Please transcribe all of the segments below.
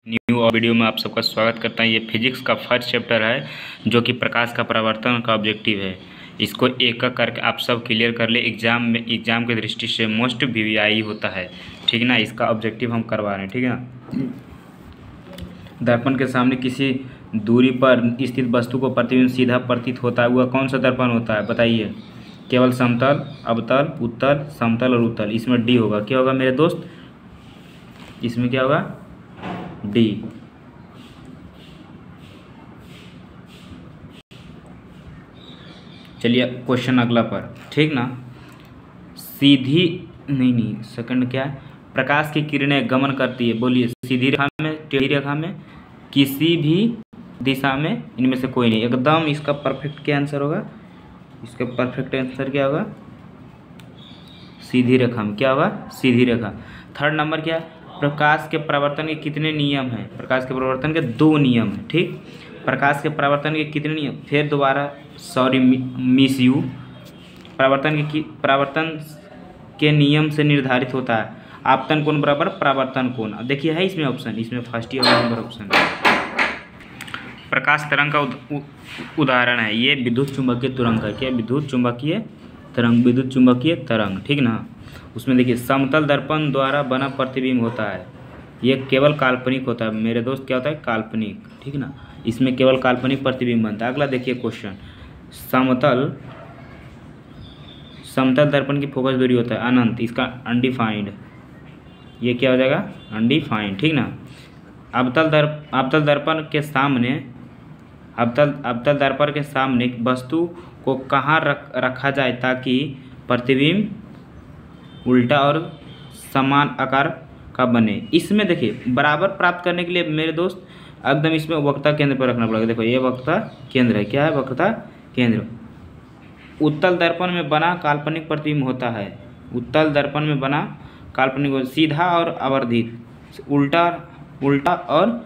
New और video में आप सबका स्वागत करता हूँ। ये फिजिक्स का फर्स्ट चैप्टर है जो कि प्रकाश का परावर्तन का ऑब्जेक्टिव है। इसको एक एक करके आप सब क्लियर कर ले। एग्जाम की दृष्टि से मोस्ट वीवीआई होता है, ठीक ना। इसका ऑब्जेक्टिव हम करवा रहे हैं, ठीक है ना। दर्पण के सामने किसी दूरी पर स्थित वस्तु को प्रतिबिंब सीधा प्रतीत होता है, वह कौन सा दर्पण होता है बताइए। केवल समतल, अवतल, उत्तल, समतल और उत्तल। इसमें डी होगा। क्या होगा मेरे दोस्त? इसमें क्या होगा? डी। चलिए क्वेश्चन अगला पर, ठीक ना। सीधी नहीं सेकंड क्या है? प्रकाश की किरणें गमन करती है, बोलिए। सीधी रेखा में, टेढ़ी रेखा में, किसी भी दिशा में, इनमें से कोई नहीं। एकदम इसका परफेक्ट क्या आंसर होगा? इसका परफेक्ट आंसर क्या होगा? सीधी रेखा में। क्या होगा? सीधी रेखा। थर्ड नंबर क्या है? प्रकाश के परावर्तन के कितने नियम हैं? प्रकाश के परावर्तन के दो नियम हैं, ठीक। प्रकाश के परावर्तन के कितने नियम? फिर दोबारा सॉरी मिस यू। परावर्तन के नियम से निर्धारित होता है आपतन कोण बराबर परावर्तन कोण। देखिए है इसमें ऑप्शन, इसमें फर्स्ट नंबर ऑप्शन। प्रकाश तरंग का उदाहरण है ये विद्युत चुंबकीय तरंग का। क्या? विद्युत चुंबकीय तरंग, विद्युत चुंबकीय तरंग, ठीक ना। उसमें देखिए समतल दर्पण द्वारा बना प्रतिबिंब होता है, ये केवल काल्पनिक होता है मेरे दोस्त। क्या होता है? काल्पनिक, ठीक ना। इसमें केवल काल्पनिक प्रतिबिंब बनता है। अगला देखिए क्वेश्चन। समतल दर्पण की फोकस दूरी होता है अनंत, इसका अनडिफाइंड। ये क्या हो जाएगा? अनडिफाइंड, ठीक ना। अवतल दर्पण के सामने वस्तु को कहाँ रखा जाए ताकि प्रतिबिंब उल्टा और समान आकार का बने। इसमें देखिए बराबर प्राप्त करने के लिए मेरे दोस्त एकदम इसमें वक्रता केंद्र पर रखना पड़ेगा। देखो ये वक्रता केंद्र है। क्या है? वक्रता केंद्र। उत्तल दर्पण में बना काल्पनिक प्रतिबिंब होता है। उत्तल दर्पण में बना काल्पनिक सीधा और अवर्धित, उल्टा और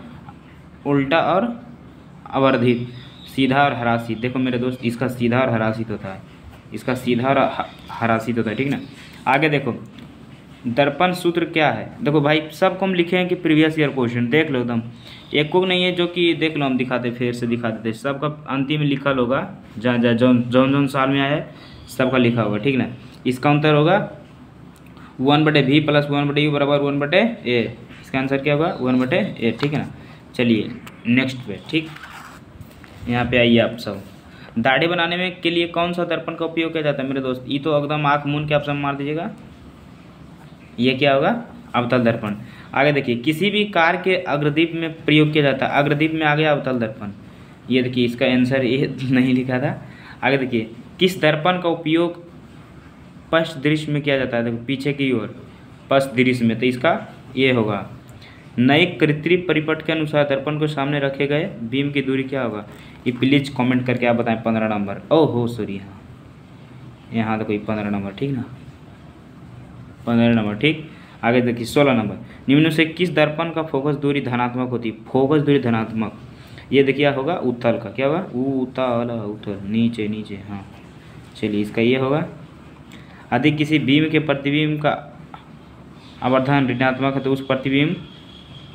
अवर्धित, सीधा और हरासित। देखो मेरे दोस्त इसका सीधा और हरासित होता है, इसका सीधा और हरासित होता है, ठीक ना। आगे देखो दर्पण सूत्र क्या है। देखो भाई सबको हम लिखे हैं कि प्रीवियस ईयर क्वेश्चन देख लो एकदम, एक को नहीं है जो कि देख लो हम दिखाते, फिर से दिखा देते। सबका अंतिम में लिखल होगा, जहाँ जौन साल में आया है सबका लिखा होगा, ठीक ना। इसका अंतर होगा 1/v प्लस 1/u बराबर 1/a। इसका आंसर क्या होगा? 1/a, ठीक है ना। चलिए नेक्स्ट पे, ठीक। यहाँ पे आइए आप सब। दाढ़ी बनाने में के लिए कौन सा दर्पण का उपयोग किया जाता है मेरे दोस्त? ये तो एकदम आँख मूंद के आप सब मार दीजिएगा। ये क्या होगा? अवतल दर्पण। आगे देखिए किसी भी कार के अग्रदीप में प्रयोग किया जाता है। अग्रदीप में आ गया अवतल दर्पण। ये देखिए इसका आंसर ये नहीं लिखा था। आगे देखिए किस दर्पण का उपयोग पश्च दृश्य में किया जाता है? देखो पीछे की ओर पश्च दृश्य में, तो इसका ये होगा। नए कृत्रिम परिपट के अनुसार दर्पण को सामने रखे गए बीम की दूरी क्या होगा? ये प्लीज कमेंट करके आप बताएं। 15 नंबर। ओहो सॉरी, हाँ यहाँ देखो 15 नंबर, ठीक ना। 15 नंबर, ठीक। आगे देखिए 16 नंबर। निम्न से किस दर्पण का फोकस दूरी धनात्मक होती है? फोकस दूरी धनात्मक, ये देखिए होगा उत्तल का। क्या होगा? उत्तल, नीचे, हाँ। चलिए इसका ये होगा। यदि किसी बीम के प्रतिबिंब का आवर्धन ऋणात्मक है तो उस प्रतिबिंब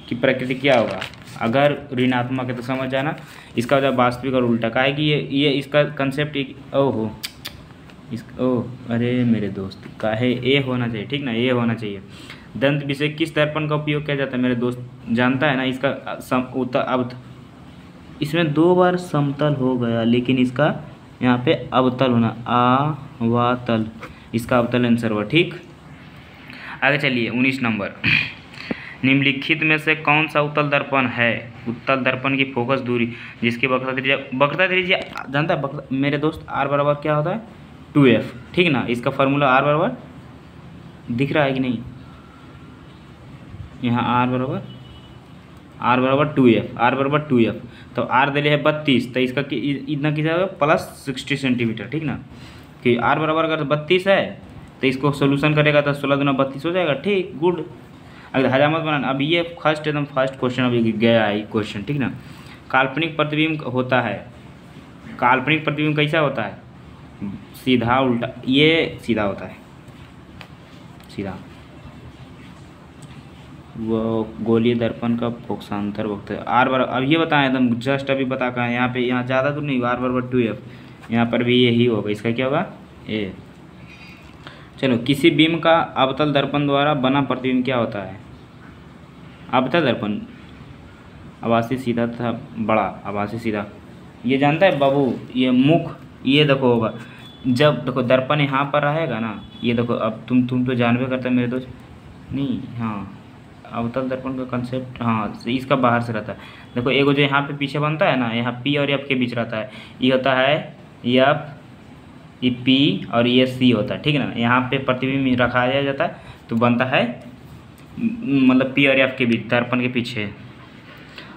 की प्रकृति क्या होगा? अगर ऋणात्मक है तो समझ जाना इसका वजह वास्तविक और उल्टा का है कि ये इसका कंसेप्ट ओहो अरे मेरे दोस्त का है ए होना चाहिए, ठीक ना। ये होना चाहिए। दंत विषय किस दर्पण का उपयोग किया जाता है मेरे दोस्त? जानता है ना इसका अब इसमें 2 बार समतल हो गया लेकिन इसका यहाँ पे अवतल होना, अवतल, इसका अवतल आंसर हुआ, ठीक। आगे चलिए 19 नंबर। निम्नलिखित में से कौन सा उत्तल दर्पण है? उत्तल दर्पण की फोकस दूरी जिसकी वक्रता त्रिज्या जानता है मेरे दोस्त? R बराबर क्या होता है? 2f, ठीक ना। इसका फार्मूला R बराबर दिख रहा है कि नहीं? यहाँ R बराबर 2f, तो R दिले है 32, तो इसका इतना कितना होगा? प्लस 60 सेंटीमीटर, ठीक ना। कि R बराबर अगर 32 है तो इसको सोल्यूशन करेगा तो 16 दूना 32 हो जाएगा, ठीक। गुड। अगर हजामत बनाना, अब ये एकदम फर्स्ट क्वेश्चन अभी गया है क्वेश्चन, ठीक ना। काल्पनिक प्रतिबिंब होता है। काल्पनिक प्रतिबिंब कैसा होता है? सीधा, उल्टा। ये सीधा होता है, सीधा। वो गोलीय दर्पण का फोकसांतर वक्त है आर बराबर। अब ये बताएं एकदम जस्ट अभी बता का यहाँ पे, यहाँ ज़्यादा तो नहीं, आर बराबर 2f, यहाँ पर भी यही होगा, इसका क्या होगा ए। चलो, किसी बीम का अवतल दर्पण द्वारा बना प्रतिबिंब क्या होता है? अवतल दर्पण आभासी सीधा तथा बड़ा आभासी सीधा, ये जानता है बाबू, ये मुख, ये देखो होगा जब देखो दर्पण यहाँ पर रहेगा ना, ये देखो अब तुम तो जानबे करते मेरे दोस्त, नहीं हाँ अवतल दर्पण का कंसेप्ट, हाँ इसका बाहर से रहता है। देखो एगो जो यहाँ पे पीछे बनता है ना, यहाँ पी और एफ के बीच रहता है, ये होता है एफ, ये पी और ये सी होता है, ठीक है ना। यहाँ पे प्रतिबिंब रखा जाता है तो बनता है मतलब पी और एफ के बीच, दर्पण के पीछे।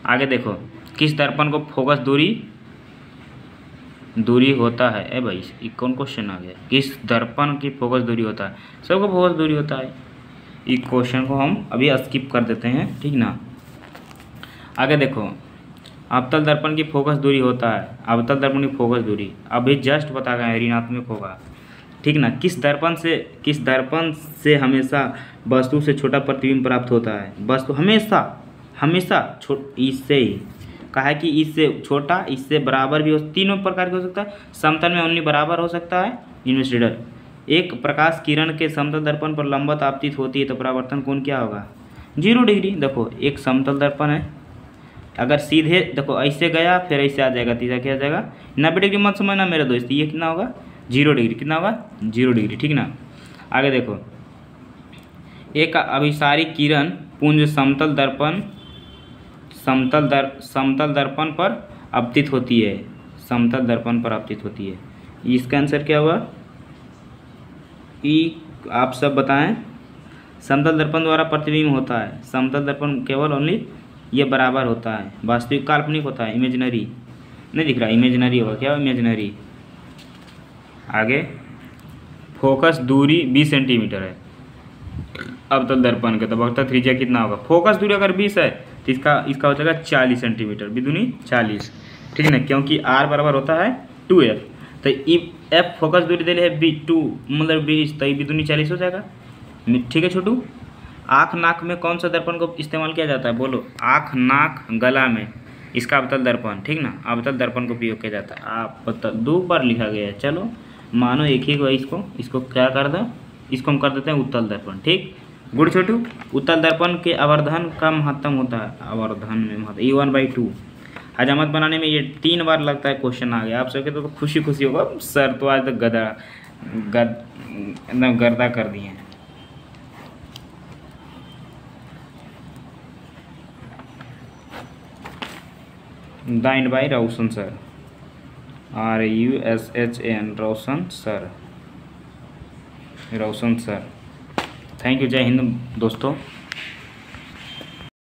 आगे देखो, किस दर्पण को फोकस दूरी होता है? ए भाई ये कौन क्वेश्चन आ गया, किस दर्पण की फोकस दूरी होता है? सबको फोकस दूरी होता है, इस क्वेश्चन को हम अभी स्किप कर देते हैं, ठीक ना। आगे देखो, अवतल दर्पण की फोकस दूरी होता है, अवतल दर्पण की फोकस दूरी अभी जस्ट बता गए ऋणात्मक होगा, ठीक ना। किस दर्पण से हमेशा वस्तु से छोटा प्रतिबिंब प्राप्त होता है? वस्तु हमेशा इससे ही कहा है कि इससे छोटा, इससे बराबर भी हो, तीनों प्रकार के हो सकता है। समतल में ओनली बराबर हो सकता है इन्वेस्टिडर। एक प्रकाश किरण के समतल दर्पण पर लंबवत आपतित होती है तो परावर्तन कोण क्या होगा? 0 डिग्री। देखो एक समतल दर्पण है, अगर सीधे देखो ऐसे गया फिर ऐसे आ जाएगा, तीसरा क्या आ जाएगा 90 डिग्री। मत समझना मेरे दोस्त, ये कितना होगा 0 डिग्री, कितना होगा 0 डिग्री, ठीक ना। आगे देखो, एक अभिसारी किरण पुंज समतल दर्पण पर आपतित होती है, समतल दर्पण पर आपतित होती है। इसका आंसर क्या हुआ? ई आप सब बताएं। समतल दर्पण द्वारा प्रतिबिंब होता है, समतल दर्पण केवल ओनली ये बराबर होता है, वास्तविक काल्पनिक होता है, इमेजिनरी नहीं दिख रहा, इमेजिनरी होगा, क्या इमेजिनरी। आगे, फोकस दूरी 20 सेंटीमीटर है अवतल दर्पण के, तो वक्र त्रिज्या कितना होगा? फोकस दूरी अगर 20 है तो इसका हो जाएगा 40 सेंटीमीटर, बिदुनी 40, ठीक है ना, क्योंकि आर बराबर होता है 2f, तो एफ फोकस दूरी दे है 2 मतलब 20, तो बिदुनी 40 हो जाएगा, ठीक है छोटू। आँख नाक में कौन सा दर्पण को इस्तेमाल किया जाता है? बोलो, आँख नाक गला में इसका अवतल दर्पण, ठीक ना, अवतल दर्पण को उपयोग किया जाता है। आप बता 2 बार लिखा गया है, चलो मानो एक ही को, इसको क्या कर दो, इसको हम कर देते हैं उत्तल दर्पण, ठीक। गुड छोटू। उत्तल दर्पण के आवर्धन का महत्तम होता है, आवर्धन में महत्तम E1/2। हजामत बनाने में ये 3 बार लगता है क्वेश्चन आ गया आप सबके, तो खुशी होगा सर तो आज तक एकदम गर्दा कर दिए हैं। Designed by Roshan sir, RUSHAN Roshan sir. Thank you, जय हिंद दोस्तों।